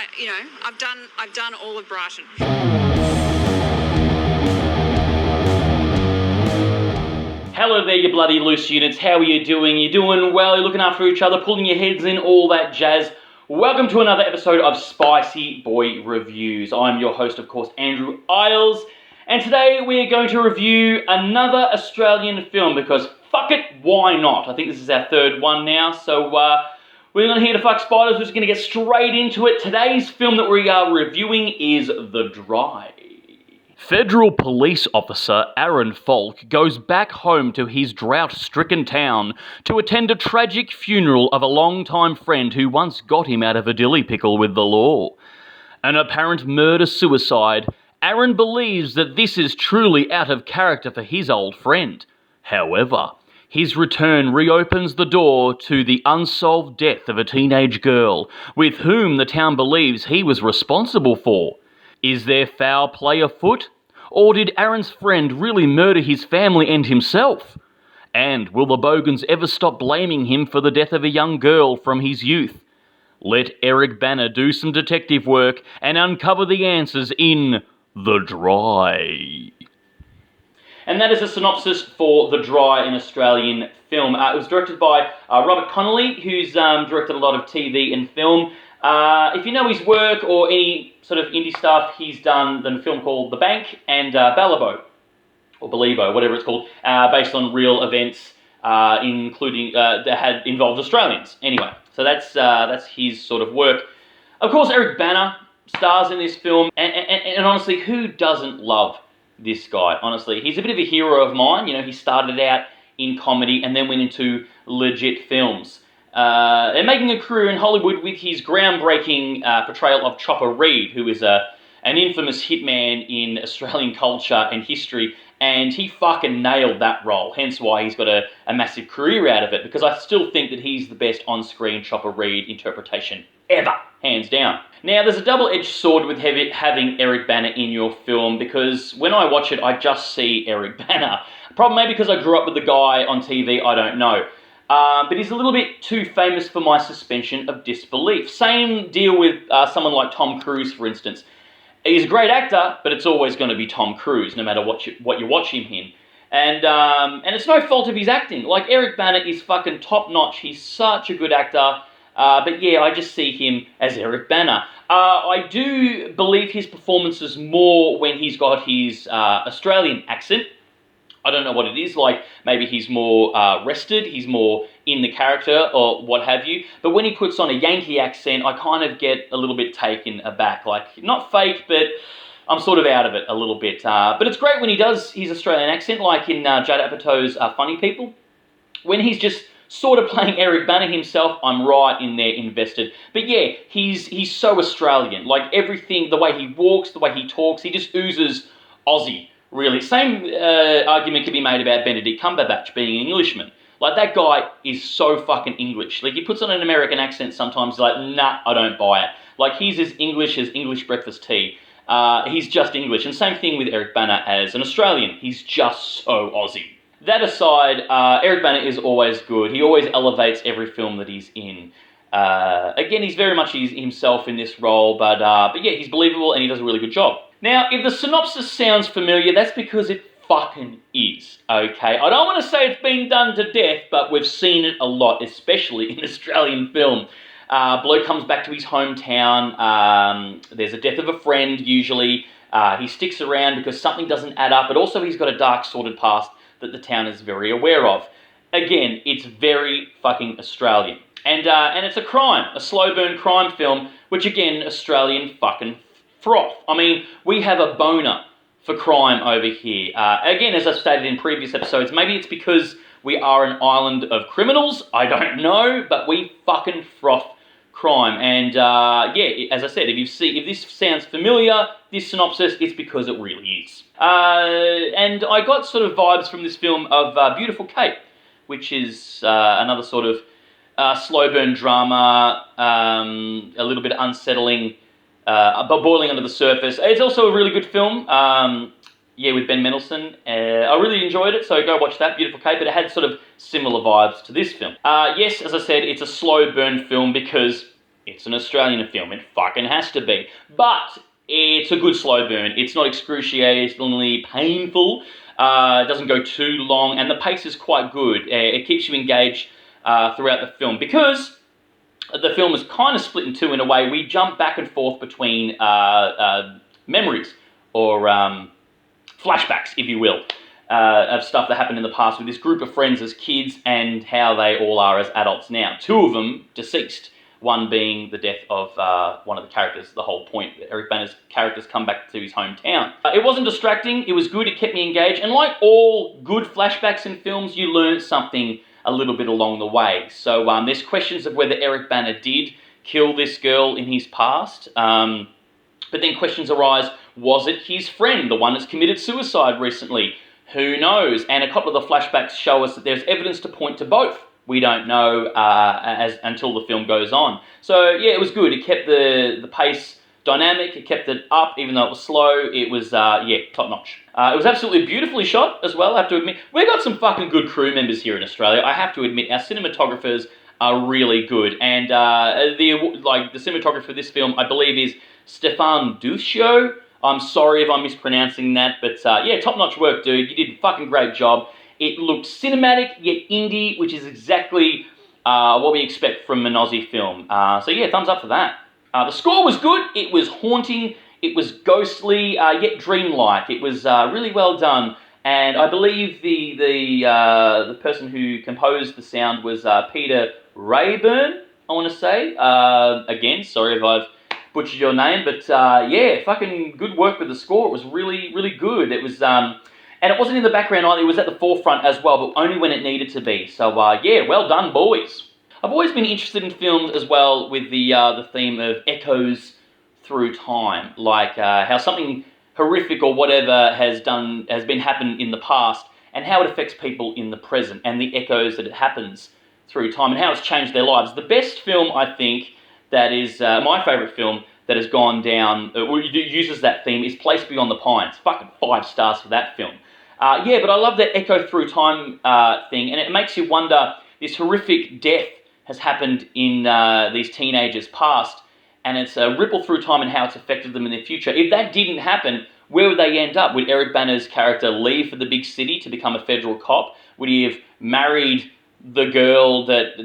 I've done all of Brighton. Hello there, you bloody loose units. How are you doing? You doing well? You're looking after each other, pulling your heads in, all that jazz. Welcome to another episode of Spicy Boy Reviews. I'm your host, of course, Andrew Iles, and today we're going to review another Australian film because fuck it, why not? I think this is our third one now, so we're not here to fuck spiders. We're just going to get straight into it. Today's film that we are reviewing is The Dry. Federal police officer Aaron Falk goes back home to his drought-stricken town to attend a tragic funeral of a long-time friend who once got him out of a dilly pickle with the law. An apparent murder-suicide, Aaron believes that this is truly out of character for his old friend. However, his return reopens the door to the unsolved death of a teenage girl, with whom the town believes he was responsible for. Is there foul play afoot? Or did Aaron's friend really murder his family and himself? And will the Bogans ever stop blaming him for the death of a young girl from his youth? Let Eric Bana do some detective work and uncover the answers in The Dry. And that is a synopsis for The Dry, an Australian film. It was directed by Robert Connolly, who's directed a lot of TV and film. If you know his work or any sort of indie stuff, he's done the film called The Bank and Balibo, or Beliebo, whatever it's called, based on real events, including that had involved Australians. Anyway, so that's his sort of work. Of course, Eric Bana stars in this film, and honestly, who doesn't love this guy? Honestly, he's a bit of a hero of mine. You know, he started out in comedy and then went into legit films. And making a career in Hollywood with his groundbreaking portrayal of Chopper Read, who is an infamous hitman in Australian culture and history, and he fucking nailed that role, hence why he's got a massive career out of it, because I still think that he's the best on-screen Chopper Read interpretation ever, hands down. Now, there's a double-edged sword with having Eric Bana in your film, because when I watch it, I just see Eric Bana. Probably maybe because I grew up with the guy on TV, I don't know. But he's a little bit too famous for my suspension of disbelief. Same deal with someone like Tom Cruise, for instance. He's a great actor, but it's always going to be Tom Cruise, no matter what you watch him in. And it's no fault of his acting. Like, Eric Bana is fucking top-notch. He's such a good actor. But yeah, I just see him as Eric Bana. I do believe his performances more when he's got his Australian accent. I don't know what it is, like maybe he's more rested, he's more in the character or what have you. But when he puts on a Yankee accent, I kind of get a little bit taken aback. Like, not fake, but I'm sort of out of it a little bit. But it's great when he does his Australian accent, like in Judd Apatow's Funny People. When he's just sort of playing Eric Bana himself, I'm right in there invested. But yeah, he's so Australian. Like, everything, the way he walks, the way he talks, he just oozes Aussie. Really, same argument could be made about Benedict Cumberbatch being an Englishman. Like, that guy is so fucking English. Like, he puts on an American accent sometimes, like, nah, I don't buy it. Like, he's as English breakfast tea. He's just English. And same thing with Eric Bana as an Australian. He's just so Aussie. That aside, Eric Bana is always good. He always elevates every film that he's in. Again, he's very much himself in this role, but yeah, he's believable and he does a really good job. Now, if the synopsis sounds familiar, that's because it fucking is, okay? I don't want to say it's been done to death, but we've seen it a lot, especially in Australian film. Bloke comes back to his hometown, there's a death of a friend, usually. He sticks around because something doesn't add up, but also he's got a dark, sordid past that the town is very aware of. Again, it's very fucking Australian. And it's a crime, a slow burn crime film, which again, Australian fucking froth. I mean, we have a boner for crime over here. Again, as I've stated in previous episodes, maybe it's because we are an island of criminals, I don't know, but we fucking froth crime. And yeah, as I said, if this sounds familiar, this synopsis, it's because it really is. And I got sort of vibes from this film of Beautiful Kate, which is another sort of slow burn drama, a little bit unsettling, but boiling under the surface. It's also a really good film, yeah, with Ben Mendelsohn. I really enjoyed it, so go watch that, Beautiful Kate, but it had sort of similar vibes to this film. Yes, as I said, it's a slow burn film because It's an Australian film. It fucking has to be. But it's a good slow burn. It's not excruciatingly painful. It doesn't go too long, and the pace is quite good. It keeps you engaged throughout the film because the film is kind of split in two in a way. We jump back and forth between memories or flashbacks, if you will, of stuff that happened in the past with this group of friends as kids and how they all are as adults now. Two of them deceased, one being the death of one of the characters, the whole point. Eric Bana's characters come back to his hometown. It wasn't distracting, it was good, it kept me engaged, and like all good flashbacks in films, you learn something a little bit along the way. So there's questions of whether Eric Bana did kill this girl in his past, but then questions arise, was it his friend, the one that's committed suicide recently? Who knows? And a couple of the flashbacks show us that there's evidence to point to both. We don't know until the film goes on. So yeah, it was good. It kept the pace dynamic. It kept it up, even though it was slow. It was, top notch. It was absolutely beautifully shot as well, I have to admit. We've got some fucking good crew members here in Australia. I have to admit, our cinematographers are really good. And the cinematographer for this film, I believe, is Stefan Duccio. I'm sorry if I'm mispronouncing that, but top-notch work, dude. You did a fucking great job. It looked cinematic, yet indie, which is exactly what we expect from an Aussie film. Thumbs up for that. The score was good. It was haunting. It was ghostly, yet dreamlike. It was really well done. And I believe the person who composed the sound was Peter Rayburn, I want to say. Again, sorry if I've butchered your name, but fucking good work with the score. It was really, really good. It was, and it wasn't in the background either. It was at the forefront as well, but only when it needed to be. So well done, boys. I've always been interested in films as well with the theme of echoes through time, like how something horrific or whatever has been happened in the past, and how it affects people in the present, and the echoes that it happens through time, and how it's changed their lives. The best film, I think, that is my favourite film that has gone down, uses that theme, is Place Beyond the Pines. Fucking 5 stars for that film. But I love that echo through time thing, and it makes you wonder, this horrific death has happened in these teenagers' past, and it's a ripple through time and how it's affected them in their future. If that didn't happen, where would they end up? Would Eric Bana's character leave for the big city to become a federal cop? Would he have married the girl that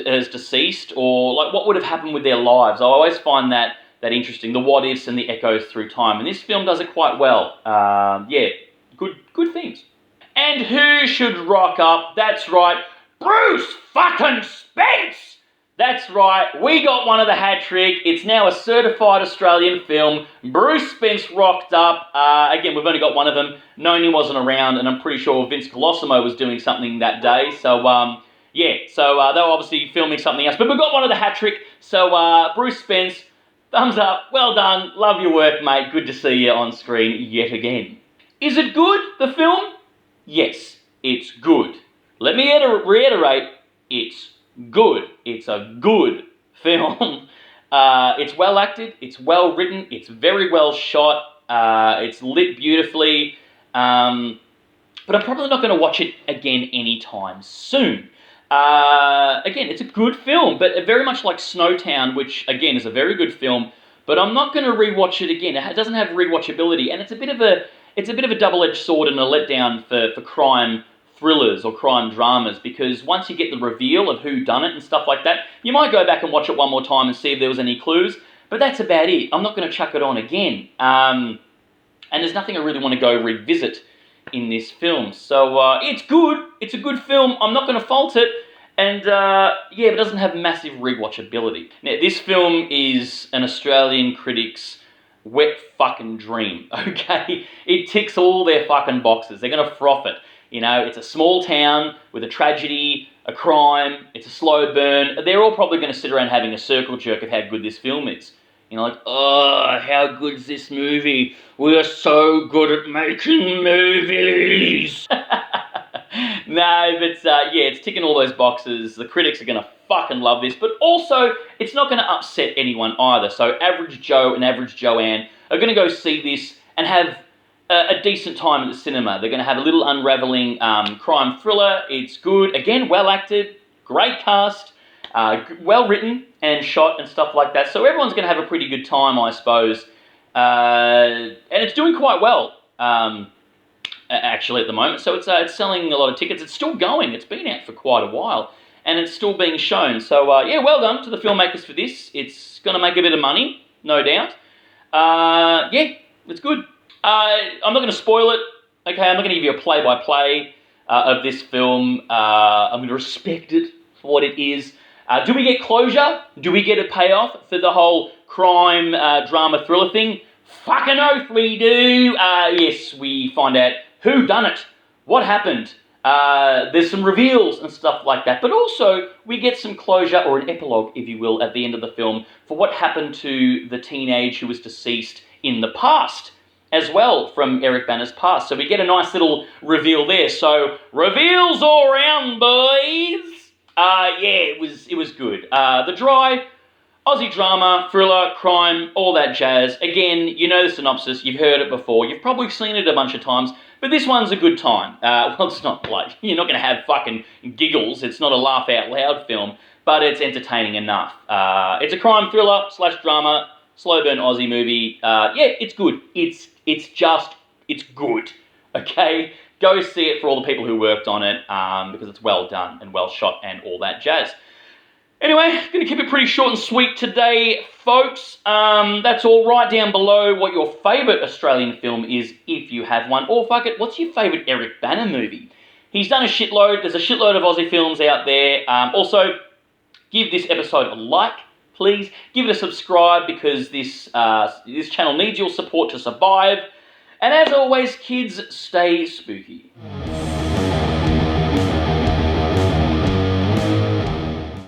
is deceased, or like what would have happened with their lives? I always find that interesting, the what ifs and the echoes through time, and this film does it quite well. Good things. And who should rock up? That's right, Bruce fucking Spence. That's right, we got one of the hat trick. It's now a certified Australian film. Bruce Spence rocked up. Again, we've only got one of them. Noni wasn't around, and I'm pretty sure Vince Colosimo was doing something that day. So, they were obviously filming something else. But we got one of the hat trick. So, Bruce Spence, thumbs up. Well done. Love your work, mate. Good to see you on screen yet again. Is it good, the film? Yes, it's good. Let me reiterate, it's good. It's a good film. It's well acted, it's well written, it's very well shot, it's lit beautifully, but I'm probably not going to watch it again anytime soon. Again, it's a good film, but very much like Snowtown, which again is a very good film, but I'm not going to rewatch it again. It doesn't have rewatchability, and it's a bit of a double-edged sword and a letdown for crime thrillers or crime dramas, because once you get the reveal of who done it and stuff like that, you might go back and watch it one more time and see if there was any clues, but that's about it. I'm not going to chuck it on again. And there's nothing I really want to go revisit in this film. So it's good. It's a good film. I'm not going to fault it. And but it doesn't have massive rewatchability. Now, this film is an Australian critic's wet fucking dream, okay? It ticks all their fucking boxes. They're going to froth it. You know, it's a small town with a tragedy, a crime, it's a slow burn. They're all probably going to sit around having a circle jerk of how good this film is. You know, like, oh, how good's this movie? We are so good at making movies. No, but it's ticking all those boxes. The critics are going to fucking love this, but also it's not going to upset anyone either. So average Joe and average Joanne are going to go see this and have a decent time at the cinema. They're going to have a little unraveling crime thriller. It's good. Again, well acted, great cast. Well written and shot and stuff like that. So everyone's going to have a pretty good time, I suppose. And it's doing quite well, actually, at the moment. So it's selling a lot of tickets. It's still going. It's been out for quite a while. And it's still being shown. So, yeah, well done to the filmmakers for this. It's going to make a bit of money, no doubt. Yeah, it's good. I'm not going to spoil it. Okay, I'm not going to give you a play-by-play of this film. I'm going to respect it for what it is. Do we get closure? Do we get a payoff for the whole crime, drama, thriller thing? Fucking oath we do. Yes, we find out who done it, what happened. There's some reveals and stuff like that, but also we get some closure, or an epilogue, if you will, at the end of the film for what happened to the teenage who was deceased in the past, as well, from Eric Bana's past. So we get a nice little reveal there. So, reveals all around, boys! Yeah, it was good. The dry Aussie drama, thriller, crime, all that jazz. Again, you know the synopsis, you've heard it before, you've probably seen it a bunch of times, but this one's a good time. Well, it's not like, you're not going to have fucking giggles, it's not a laugh out loud film, but it's entertaining enough. It's a crime thriller / drama, slow burn Aussie movie. Yeah, it's good. It's good. Okay? Go see it for all the people who worked on it, because it's well done and well shot and all that jazz. Anyway, going to keep it pretty short and sweet today, folks. That's all. Write down below what your favourite Australian film is, if you have one. Or fuck it, what's your favourite Eric Bana movie? He's done a shitload. There's a shitload of Aussie films out there. Also, give this episode a like, please. Give it a subscribe, because this channel needs your support to survive. And as always, kids, stay spooky.